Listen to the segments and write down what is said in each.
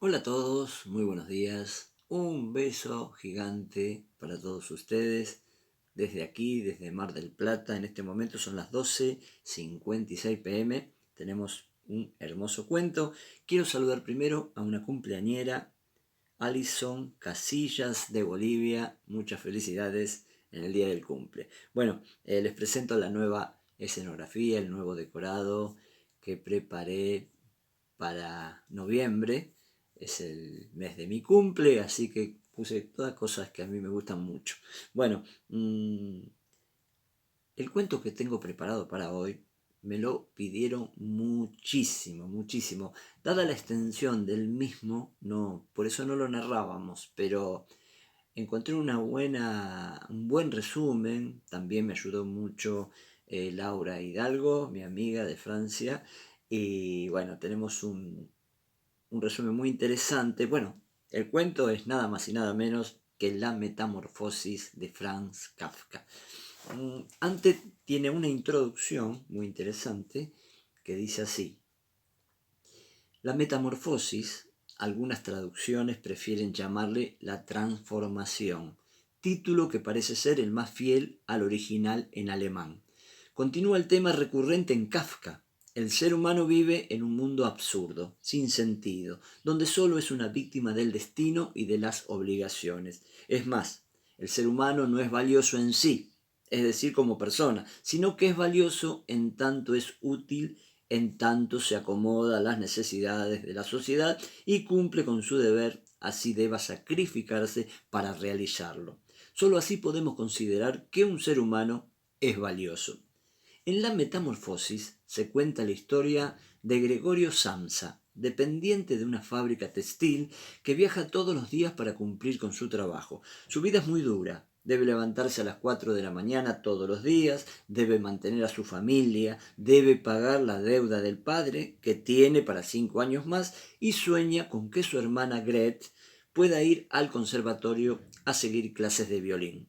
Hola a todos, muy buenos días. Un beso gigante para todos ustedes. Desde aquí, desde Mar del Plata, en este momento son las 12:56 pm. Tenemos un hermoso cuento. Quiero saludar primero a una cumpleañera, Alison Casillas de Bolivia. Muchas felicidades en el día del cumple. Bueno, les presento la nueva escenografía, el nuevo decorado que preparé para noviembre. Es el mes de mi cumple, así que puse todas cosas que a mí me gustan mucho. Bueno, el cuento que tengo preparado para hoy me lo pidieron muchísimo, muchísimo. Dada la extensión del mismo, no, por eso no lo narrábamos, pero encontré un buen resumen. También me ayudó mucho Laura Hidalgo, mi amiga de Francia. Y bueno, tenemos un resumen muy interesante. Bueno, el cuento es nada más y nada menos que La Metamorfosis de Franz Kafka. Antes tiene una introducción muy interesante que dice así: la metamorfosis, algunas traducciones prefieren llamarle la transformación, título que parece ser el más fiel al original en alemán. Continúa el tema recurrente en Kafka. El ser humano vive en un mundo absurdo, sin sentido, donde solo es una víctima del destino y de las obligaciones. Es más, el ser humano no es valioso en sí, es decir, como persona, sino que es valioso en tanto es útil, en tanto se acomoda a las necesidades de la sociedad y cumple con su deber, así deba sacrificarse para realizarlo. Solo así podemos considerar que un ser humano es valioso. En La Metamorfosis se cuenta la historia de Gregorio Samsa, dependiente de una fábrica textil que viaja todos los días para cumplir con su trabajo. Su vida es muy dura. Debe levantarse a las 4 de la mañana todos los días, debe mantener a su familia, debe pagar la deuda del padre, que tiene para 5 años más, y sueña con que su hermana Grethe pueda ir al conservatorio a seguir clases de violín.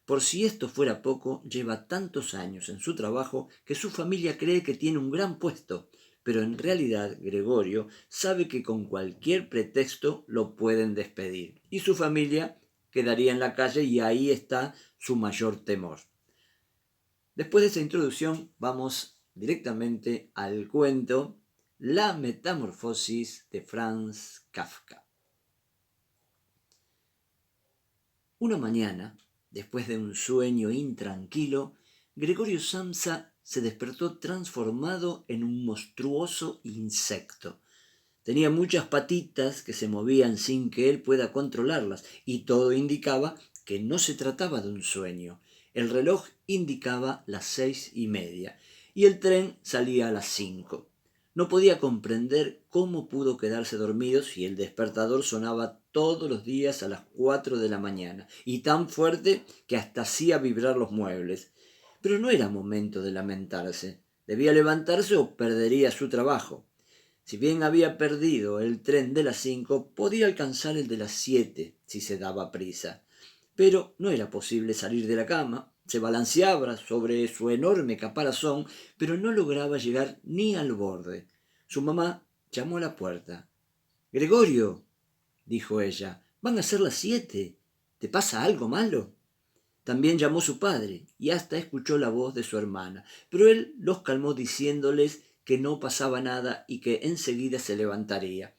Por si esto fuera poco, lleva tantos años en su trabajo que su familia cree que tiene un gran puesto, pero en realidad Gregorio sabe que con cualquier pretexto lo pueden despedir y su familia quedaría en la calle, y ahí está su mayor temor. Después de esa introducción vamos directamente al cuento La Metamorfosis de Franz Kafka. Una mañana, después de un sueño intranquilo, Gregorio Samsa se despertó transformado en un monstruoso insecto. Tenía muchas patitas que se movían sin que él pueda controlarlas, y todo indicaba que no se trataba de un sueño. El reloj indicaba las 6:30 y el tren salía a las 5. No podía comprender cómo pudo quedarse dormido si el despertador sonaba todos los días a las 4 de la mañana, y tan fuerte que hasta hacía vibrar los muebles. Pero no era momento de lamentarse. Debía levantarse o perdería su trabajo. Si bien había perdido el tren de las 5, podía alcanzar el de las 7 si se daba prisa. Pero no era posible salir de la cama. Se balanceaba sobre su enorme caparazón, pero no lograba llegar ni al borde. Su mamá llamó a la puerta. «Gregorio», dijo ella, «van a ser las 7. ¿Te pasa algo malo?». También llamó su padre y hasta escuchó la voz de su hermana, pero él los calmó diciéndoles que no pasaba nada y que enseguida se levantaría.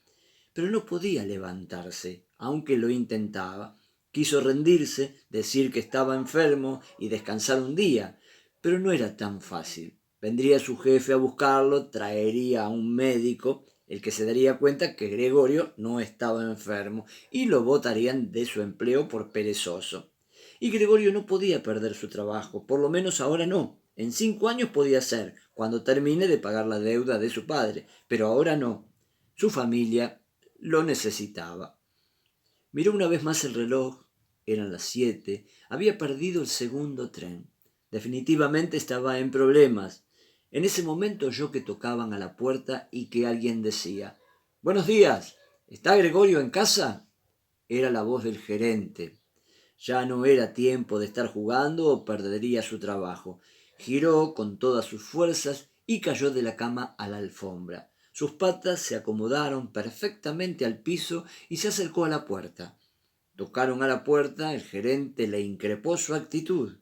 Pero no podía levantarse, aunque lo intentaba. Quiso rendirse, decir que estaba enfermo y descansar un día, pero no era tan fácil. Vendría su jefe a buscarlo, traería a un médico, el que se daría cuenta que Gregorio no estaba enfermo, y lo botarían de su empleo por perezoso. Y Gregorio no podía perder su trabajo, por lo menos ahora no. En 5 años podía ser, cuando termine de pagar la deuda de su padre, pero ahora no. Su familia lo necesitaba. Miró una vez más el reloj. Eran las 7. Había perdido el segundo tren. Definitivamente estaba en problemas. En ese momento oyó que tocaban a la puerta y que alguien decía: «Buenos días. ¿Está Gregorio en casa?». Era la voz del gerente. Ya no era tiempo de estar jugando o perdería su trabajo. Giró con todas sus fuerzas y cayó de la cama a la alfombra. Sus patas se acomodaron perfectamente al piso y se acercó a la puerta. Tocaron a la puerta, el gerente le increpó su actitud.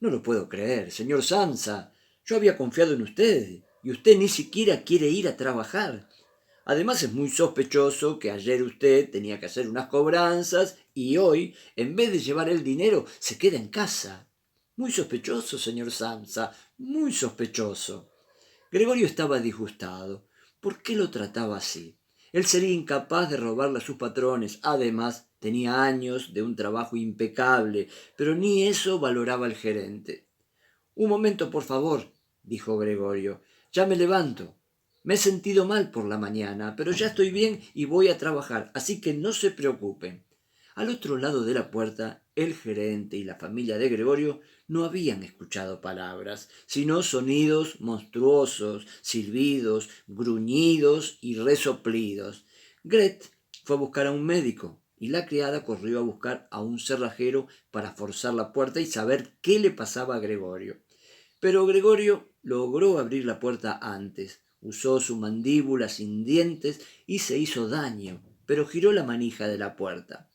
No lo puedo creer, señor Sansa. Yo había confiado en usted y usted ni siquiera quiere ir a trabajar. Además es muy sospechoso que ayer usted tenía que hacer unas cobranzas y hoy, en vez de llevar el dinero, se queda en casa. Muy sospechoso, señor Sansa, muy sospechoso. Gregorio estaba disgustado. ¿Por qué lo trataba así? Él sería incapaz de robarle a sus patrones. Además, tenía años de un trabajo impecable, pero ni eso valoraba el gerente. Un momento, por favor, dijo Gregorio. Ya me levanto. Me he sentido mal por la mañana, pero ya estoy bien y voy a trabajar, así que no se preocupen. Al otro lado de la puerta, el gerente y la familia de Gregorio no habían escuchado palabras, sino sonidos monstruosos, silbidos, gruñidos y resoplidos. Gret fue a buscar a un médico y la criada corrió a buscar a un cerrajero para forzar la puerta y saber qué le pasaba a Gregorio. Pero Gregorio logró abrir la puerta antes. Usó su mandíbula sin dientes y se hizo daño, pero giró la manija de la puerta.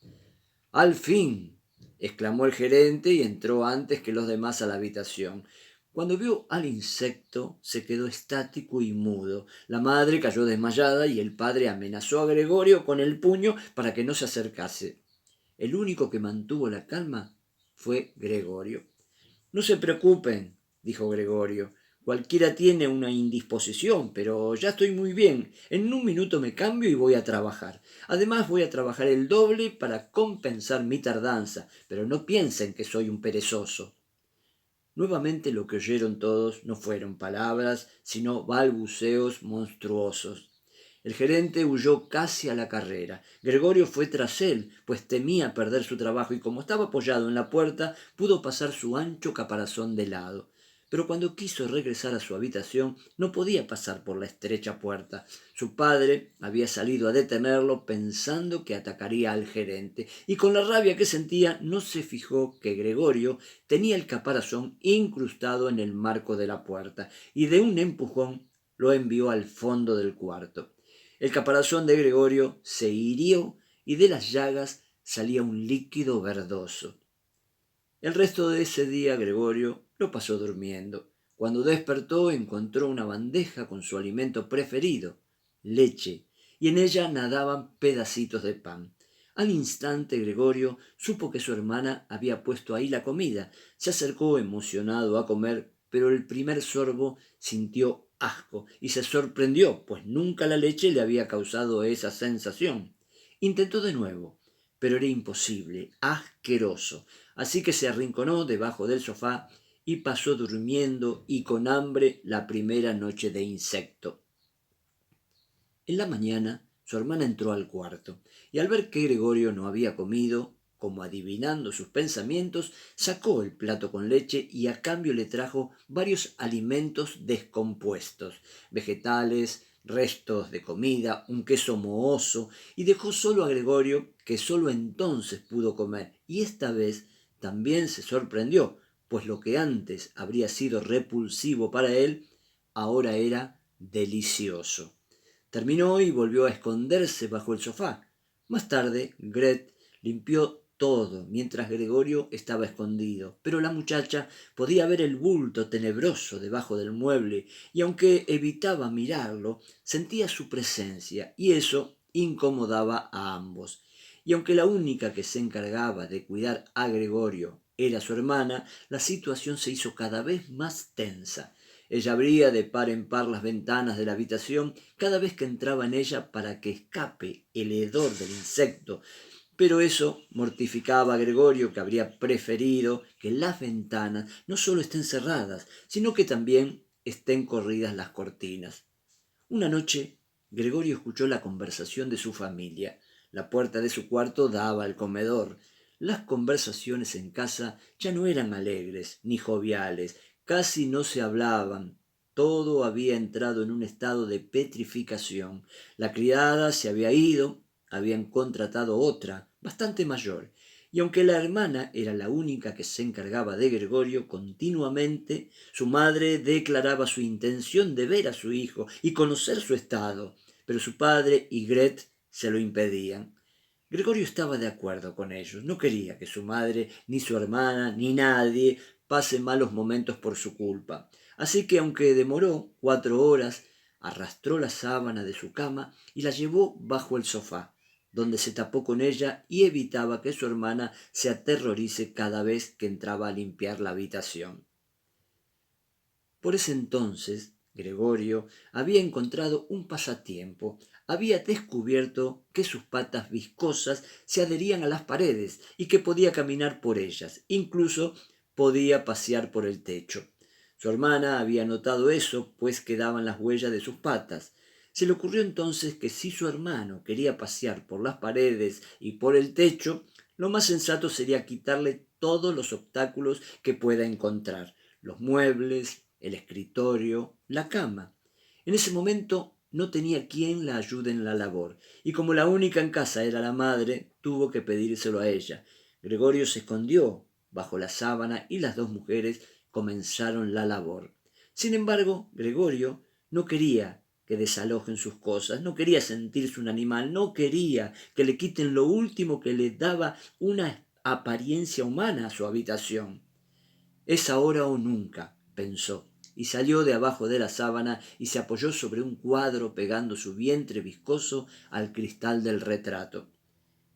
¡Al fin! Exclamó el gerente y entró antes que los demás a la habitación. Cuando vio al insecto, se quedó estático y mudo. La madre cayó desmayada y el padre amenazó a Gregorio con el puño para que no se acercase. El único que mantuvo la calma fue Gregorio. No se preocupen, dijo Gregorio. Cualquiera tiene una indisposición, pero ya estoy muy bien. En un minuto me cambio y voy a trabajar. Además voy a trabajar el doble para compensar mi tardanza, pero no piensen que soy un perezoso. Nuevamente lo que oyeron todos no fueron palabras, sino balbuceos monstruosos. El gerente huyó casi a la carrera. Gregorio fue tras él, pues temía perder su trabajo y como estaba apoyado en la puerta, pudo pasar su ancho caparazón de lado. Pero cuando quiso regresar a su habitación, no podía pasar por la estrecha puerta. Su padre había salido a detenerlo pensando que atacaría al gerente, y con la rabia que sentía no se fijó que Gregorio tenía el caparazón incrustado en el marco de la puerta, y de un empujón lo envió al fondo del cuarto. El caparazón de Gregorio se hirió y de las llagas salía un líquido verdoso. El resto de ese día Gregorio lo pasó durmiendo. Cuando despertó encontró una bandeja con su alimento preferido, leche, y en ella nadaban pedacitos de pan. Al instante Gregorio supo que su hermana había puesto ahí la comida. Se acercó emocionado a comer, pero el primer sorbo sintió asco y se sorprendió, pues nunca la leche le había causado esa sensación. Intentó de nuevo, pero era imposible, asqueroso. Así que se arrinconó debajo del sofá y pasó durmiendo y con hambre la primera noche de insecto. En la mañana su hermana entró al cuarto y al ver que Gregorio no había comido, como adivinando sus pensamientos, sacó el plato con leche y a cambio le trajo varios alimentos descompuestos, vegetales, restos de comida, un queso mohoso, y dejó solo a Gregorio, que solo entonces pudo comer, y esta vez también se sorprendió, pues lo que antes habría sido repulsivo para él, ahora era delicioso. Terminó y volvió a esconderse bajo el sofá. Más tarde, Gret limpió todo mientras Gregorio estaba escondido, pero la muchacha podía ver el bulto tenebroso debajo del mueble y aunque evitaba mirarlo, sentía su presencia y eso incomodaba a ambos. Y aunque la única que se encargaba de cuidar a Gregorio era su hermana, la situación se hizo cada vez más tensa. Ella abría de par en par las ventanas de la habitación cada vez que entraba en ella para que escape el hedor del insecto, pero eso mortificaba a Gregorio, que habría preferido que las ventanas no solo estén cerradas, sino que también estén corridas las cortinas. Una noche, Gregorio escuchó la conversación de su familia. La puerta de su cuarto daba al comedor. Las conversaciones en casa ya no eran alegres ni joviales, casi no se hablaban. Todo había entrado en un estado de petrificación. La criada se había ido, habían contratado otra, bastante mayor, y aunque la hermana era la única que se encargaba de Gregorio continuamente, su madre declaraba su intención de ver a su hijo y conocer su estado. pero su padre y Grethe se lo impedían. Gregorio estaba de acuerdo con ellos. No quería que su madre, ni su hermana, ni nadie pase malos momentos por su culpa. Así que, aunque demoró 4 horas, arrastró la sábana de su cama y la llevó bajo el sofá, donde se tapó con ella y evitaba que su hermana se aterrorice cada vez que entraba a limpiar la habitación. Por ese entonces, Gregorio había encontrado un pasatiempo. Había descubierto que sus patas viscosas se adherían a las paredes y que podía caminar por ellas. Incluso podía pasear por el techo. Su hermana había notado eso, pues quedaban las huellas de sus patas. Se le ocurrió entonces que si su hermano quería pasear por las paredes y por el techo, lo más sensato sería quitarle todos los obstáculos que pueda encontrar, los muebles, el escritorio, la cama. En ese momento no tenía quien la ayude en la labor, y como la única en casa era la madre, tuvo que pedírselo a ella. Gregorio se escondió bajo la sábana y las dos mujeres comenzaron la labor. Sin embargo, Gregorio no quería que desalojen sus cosas, no quería sentirse un animal, no quería que le quiten lo último que le daba una apariencia humana a su habitación. Es ahora o nunca, pensó, y salió de abajo de la sábana y se apoyó sobre un cuadro pegando su vientre viscoso al cristal del retrato.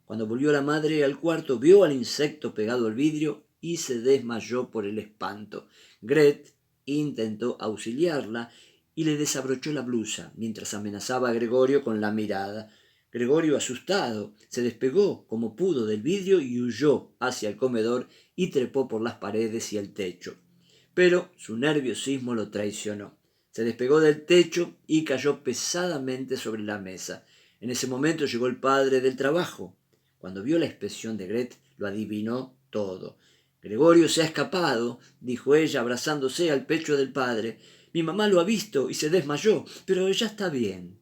Cuando volvió la madre al cuarto, vio al insecto pegado al vidrio y se desmayó por el espanto. Grethe intentó auxiliarla y le desabrochó la blusa, mientras amenazaba a Gregorio con la mirada. Gregorio, asustado, se despegó como pudo del vidrio y huyó hacia el comedor y trepó por las paredes y el techo. Pero su nerviosismo lo traicionó. Se despegó del techo y cayó pesadamente sobre la mesa. En ese momento llegó el padre del trabajo. Cuando vio la expresión de Grethe, lo adivinó todo. Gregorio se ha escapado, dijo ella, abrazándose al pecho del padre. Mi mamá lo ha visto y se desmayó, pero ya está bien.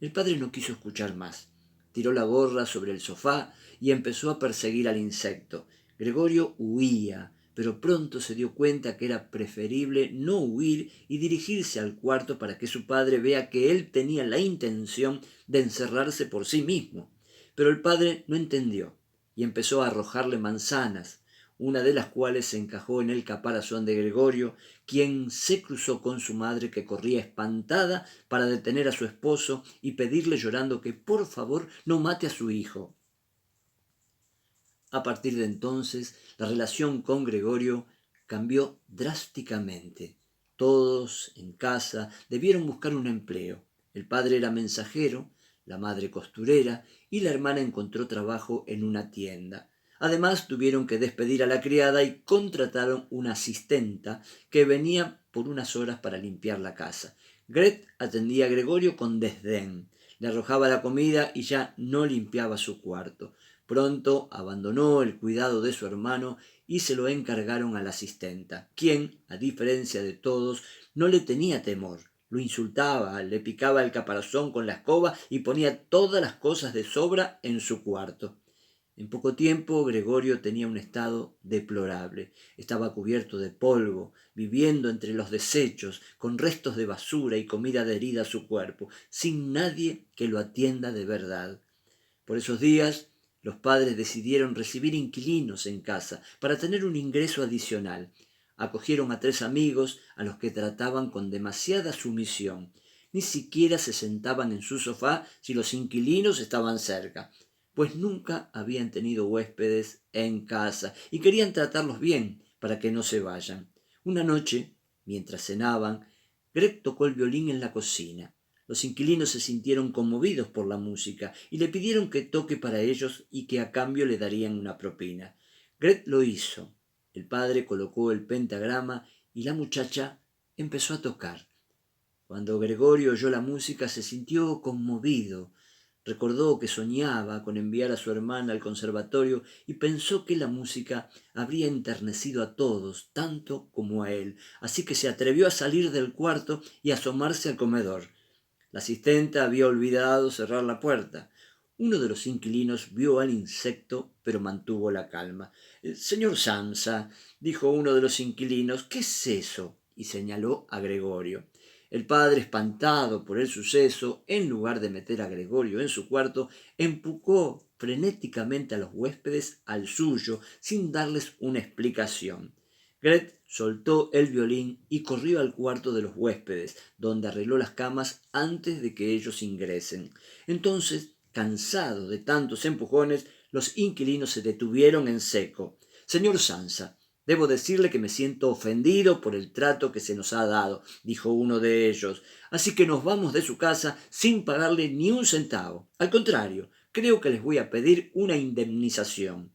El padre no quiso escuchar más. Tiró la gorra sobre el sofá y empezó a perseguir al insecto. Gregorio huía, pero pronto se dio cuenta que era preferible no huir y dirigirse al cuarto para que su padre vea que él tenía la intención de encerrarse por sí mismo. Pero el padre no entendió y empezó a arrojarle manzanas, una de las cuales se encajó en el caparazón de Gregorio, quien se cruzó con su madre, que corría espantada para detener a su esposo y pedirle llorando que por favor no mate a su hijo. A partir de entonces, la relación con Gregorio cambió drásticamente. Todos en casa debieron buscar un empleo. El padre era mensajero, la madre costurera y la hermana encontró trabajo en una tienda. Además, tuvieron que despedir a la criada y contrataron una asistenta que venía por unas horas para limpiar la casa. Grethe atendía a Gregorio con desdén. Le arrojaba la comida y ya no limpiaba su cuarto. Pronto abandonó el cuidado de su hermano y se lo encargaron a la asistenta, quien, a diferencia de todos, no le tenía temor. Lo insultaba, le picaba el caparazón con la escoba y ponía todas las cosas de sobra en su cuarto. En poco tiempo Gregorio tenía un estado deplorable. Estaba cubierto de polvo, viviendo entre los desechos, con restos de basura y comida adherida a su cuerpo, sin nadie que lo atienda de verdad. Por esos días, los padres decidieron recibir inquilinos en casa para tener un ingreso adicional. Acogieron a 3 amigos a los que trataban con demasiada sumisión. Ni siquiera se sentaban en su sofá si los inquilinos estaban cerca, pues nunca habían tenido huéspedes en casa y querían tratarlos bien para que no se vayan. Una noche, mientras cenaban, Greg tocó el violín en la cocina. Los inquilinos se sintieron conmovidos por la música y le pidieron que toque para ellos y que a cambio le darían una propina. Grethe lo hizo. El padre colocó el pentagrama y la muchacha empezó a tocar. Cuando Gregorio oyó la música se sintió conmovido. Recordó que soñaba con enviar a su hermana al conservatorio y pensó que la música habría enternecido a todos, tanto como a él, así que se atrevió a salir del cuarto y asomarse al comedor. La asistenta había olvidado cerrar la puerta. Uno de los inquilinos vio al insecto, pero mantuvo la calma. Señor Samsa, dijo uno de los inquilinos, ¿qué es eso? Y señaló a Gregorio. El padre, espantado por el suceso, en lugar de meter a Gregorio en su cuarto, empujó frenéticamente a los huéspedes al suyo sin darles una explicación. Gret soltó el violín y corrió al cuarto de los huéspedes, donde arregló las camas antes de que ellos ingresen. Entonces, cansados de tantos empujones, los inquilinos se detuvieron en seco. Señor Sansa, debo decirle que me siento ofendido por el trato que se nos ha dado, dijo uno de ellos. Así que nos vamos de su casa sin pagarle ni un centavo. Al contrario, creo que les voy a pedir una indemnización.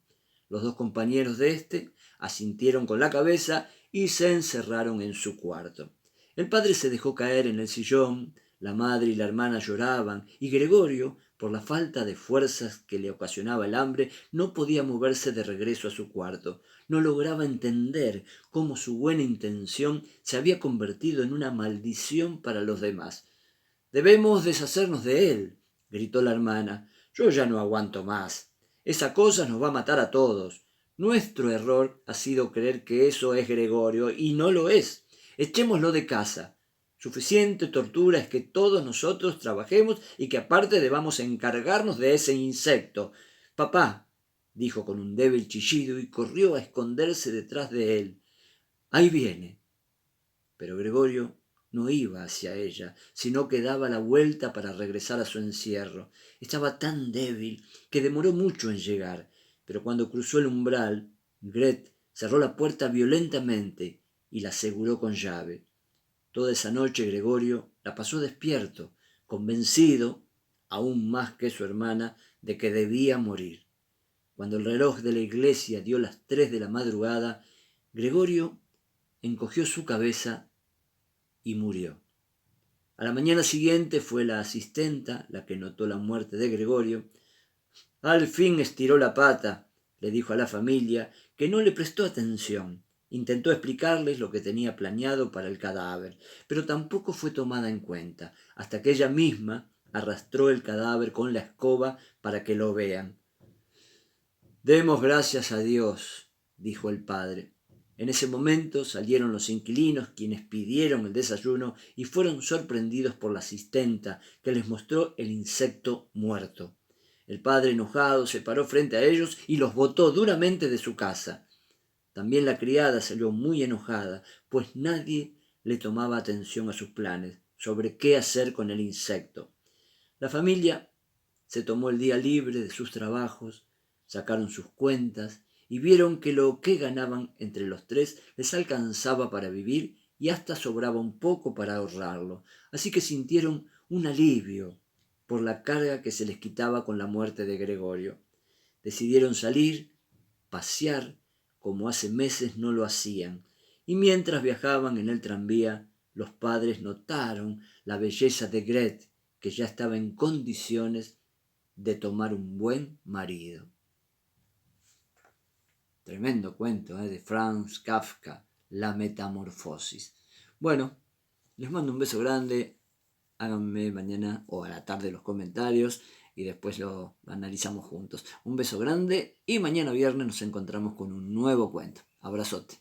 Los dos compañeros de éste asintieron con la cabeza y se encerraron en su cuarto. El padre se dejó caer en el sillón, la madre y la hermana lloraban, y Gregorio, por la falta de fuerzas que le ocasionaba el hambre, no podía moverse de regreso a su cuarto. No lograba entender cómo su buena intención se había convertido en una maldición para los demás. Debemos deshacernos de él, gritó la hermana. Yo ya no aguanto más. Esa cosa nos va a matar a todos. Nuestro error ha sido creer que eso es Gregorio, y no lo es. Echémoslo de casa. Suficiente tortura es que todos nosotros trabajemos y que aparte debamos encargarnos de ese insecto. Papá, dijo con un débil chillido y corrió a esconderse detrás de él. Ahí viene. Pero Gregorio no iba hacia ella, sino que daba la vuelta para regresar a su encierro. Estaba tan débil que demoró mucho en llegar, pero cuando cruzó el umbral, Gret cerró la puerta violentamente y la aseguró con llave. Toda esa noche Gregorio la pasó despierto, convencido, aún más que su hermana, de que debía morir. Cuando el reloj de la iglesia dio las 3 de la madrugada, Gregorio encogió su cabeza y murió. A la mañana siguiente fue la asistenta la que notó la muerte de Gregorio. Al fin estiró la pata, le dijo a la familia, que no le prestó atención. Intentó explicarles lo que tenía planeado para el cadáver, pero tampoco fue tomada en cuenta, hasta que ella misma arrastró el cadáver con la escoba para que lo vean. Demos gracias a Dios, dijo el padre. En ese momento salieron los inquilinos, quienes pidieron el desayuno y fueron sorprendidos por la asistenta, que les mostró el insecto muerto. El padre, enojado, se paró frente a ellos y los botó duramente de su casa. También la criada salió muy enojada, pues nadie le tomaba atención a sus planes sobre qué hacer con el insecto. La familia se tomó el día libre de sus trabajos, sacaron sus cuentas y vieron que lo que ganaban entre los tres les alcanzaba para vivir y hasta sobraba un poco para ahorrarlo. Así que sintieron un alivio por la carga que se les quitaba con la muerte de Gregorio. Decidieron salir, pasear, como hace meses no lo hacían, y mientras viajaban en el tranvía, los padres notaron la belleza de Gret, que ya estaba en condiciones de tomar un buen marido. Tremendo cuento, de Franz Kafka, La metamorfosis. Bueno, les mando un beso grande. Háganme mañana o a la tarde los comentarios y después lo analizamos juntos. Un beso grande y mañana viernes nos encontramos con un nuevo cuento. Abrazote.